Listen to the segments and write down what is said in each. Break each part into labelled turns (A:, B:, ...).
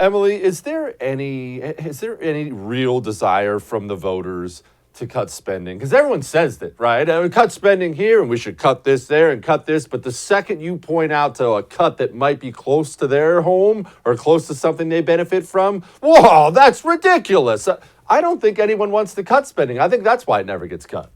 A: Emily, is there any real desire from the voters to cut spending? Because everyone says that, right? Cut spending here, and we should cut this there and cut this. But the second you point out to a cut that might be close to their home or close to something they benefit from, whoa, that's ridiculous. I don't think anyone wants to cut spending. I think that's why it never gets cut.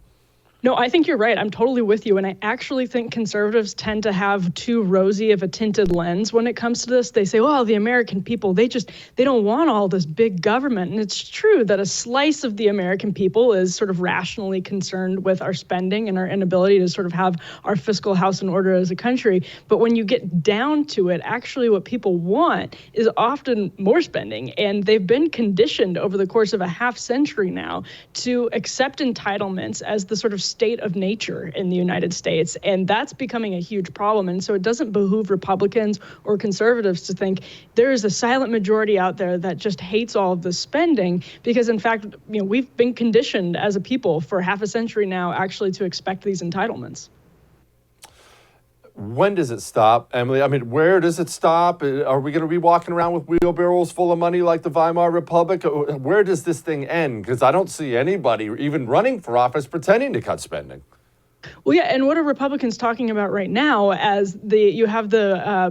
B: No, I think you're right. I'm totally with you. And I actually think conservatives tend to have too rosy of a tinted lens when it comes to this. They say, well, the American people, they don't want all this big government. And it's true that a slice of the American people is sort of rationally concerned with our spending and our inability to sort of have our fiscal house in order as a country. But when you get down to it, actually what people want is often more spending. And they've been conditioned over the course of a half century now to accept entitlements as the sort of state of nature in the United States. And that's becoming a huge problem. And so it doesn't behoove Republicans or conservatives to think there is a silent majority out there that just hates all of this spending, because in fact, we've been conditioned as a people for half a century now actually to expect these entitlements.
A: When does it stop, Emily? I mean, where does it stop? Are we going to be walking around with wheelbarrows full of money like the Weimar Republic? Where does this thing end? Because I don't see anybody even running for office pretending to cut spending.
B: Well, yeah, and what are Republicans talking about right now? As you have the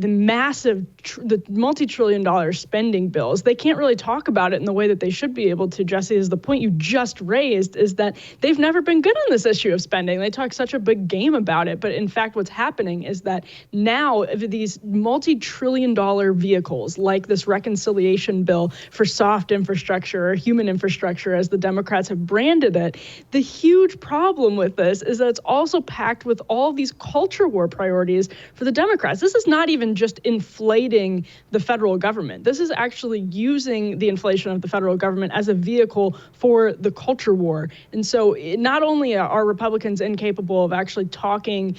B: massive, the multi-trillion-dollar spending bills. They can't really talk about it in the way that they should be able to. Jesse, is the point you just raised is that they've never been good on this issue of spending. They talk such a big game about it, but in fact, what's happening is that now these multi-trillion-dollar vehicles, like this reconciliation bill for soft infrastructure or human infrastructure, as the Democrats have branded it, the huge problem with this is that it's also packed with all these culture war priorities for the Democrats. This is not even just inflating the federal government. This is actually using the inflation of the federal government as a vehicle for the culture war. And so not only are Republicans incapable of actually talking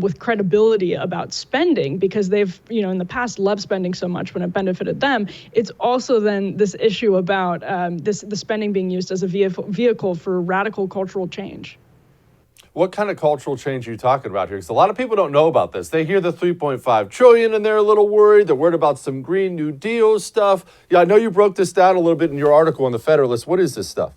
B: with credibility about spending, because they've, in the past loved spending so much when it benefited them, it's also then this issue about the spending being used as a vehicle for radical cultural change.
A: What kind of cultural change are you talking about here? Because a lot of people don't know about this. They hear the $3.5 trillion and they're a little worried. They're worried about some Green New Deal stuff. Yeah, I know you broke this down a little bit in your article on the Federalist. What is this stuff?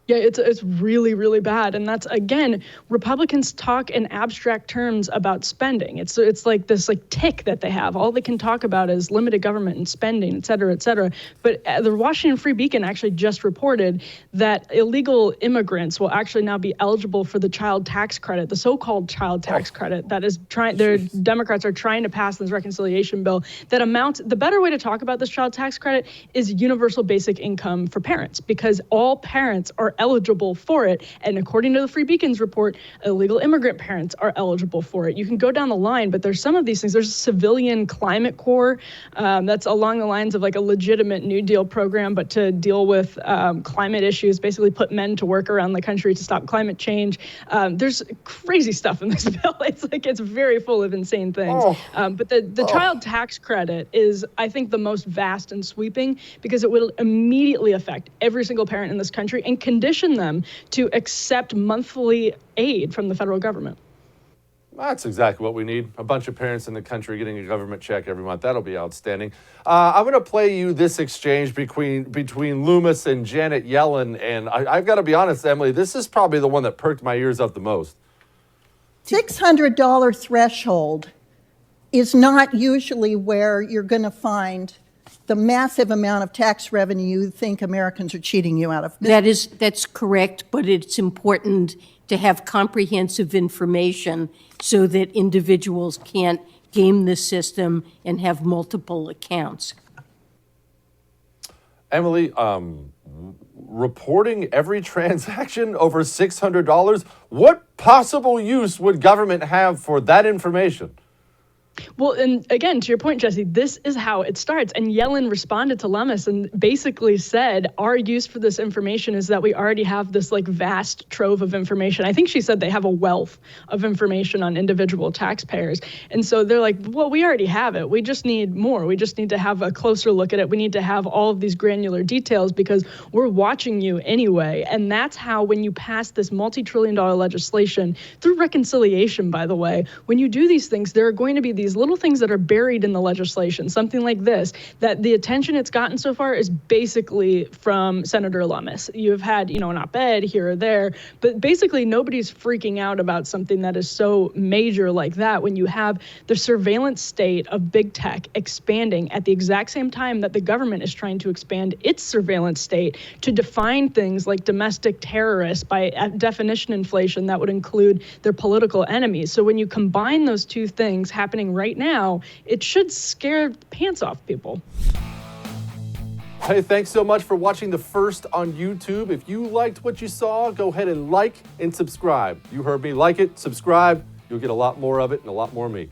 B: Yeah, it's really, really bad. And that's, again, Republicans talk in abstract terms about spending. It's like this tick that they have. All they can talk about is limited government and spending, et cetera, et cetera. But the Washington Free Beacon actually just reported that illegal immigrants will actually now be eligible for the child tax credit, the so-called child tax credit that is Democrats are trying to pass this reconciliation bill that amounts. The better way to talk about this child tax credit is universal basic income for parents, because all parents are eligible for it. And according to the Free Beacon's report, illegal immigrant parents are eligible for it. You can go down the line, but there's some of these things. There's a civilian climate corps that's along the lines of like a legitimate New Deal program, but to deal with climate issues, basically put men to work around the country to stop climate change. There's crazy stuff in this bill. It's very full of insane things. But the child tax credit is, I think, the most vast and sweeping, because it will immediately affect every single parent in this country and condition them to accept monthly aid from the federal government.
A: That's exactly what we need. A bunch of parents in the country getting a government check every month. That'll be outstanding. I'm going to play you this exchange between Lummis and Janet Yellen. And I've got to be honest, Emily, this is probably the one that perked my ears up the most.
C: $600 threshold is not usually where you're going to find the massive amount of tax revenue you think Americans are cheating you out of.
D: That's correct, but it's important to have comprehensive information so that individuals can't game the system and have multiple accounts.
A: Emily, reporting every transaction over $600, what possible use would government have for that information?
B: Well, and again, to your point, Jesse, this is how it starts. And Yellen responded to Lummis and basically said, our use for this information is that we already have this vast trove of information. I think she said they have a wealth of information on individual taxpayers. And so they're like, well, we already have it. We just need more. We just need to have a closer look at it. We need to have all of these granular details because we're watching you anyway. And that's how, when you pass this multi-trillion-dollar legislation through reconciliation, by the way, when you do these things, there are going to be these these little things that are buried in the legislation, something like this, that the attention it's gotten so far is basically from Senator Lummis. You've had, an op-ed here or there, but basically nobody's freaking out about something that is so major like that when you have the surveillance state of big tech expanding at the exact same time that the government is trying to expand its surveillance state to define things like domestic terrorists by definition inflation that would include their political enemies. So when you combine those two things happening right now, it should scare the pants off people.
A: Hey, thanks so much for watching The First on YouTube. If you liked what you saw, go ahead and like and subscribe. You heard me. Like it, subscribe. You'll get a lot more of it and a lot more of me.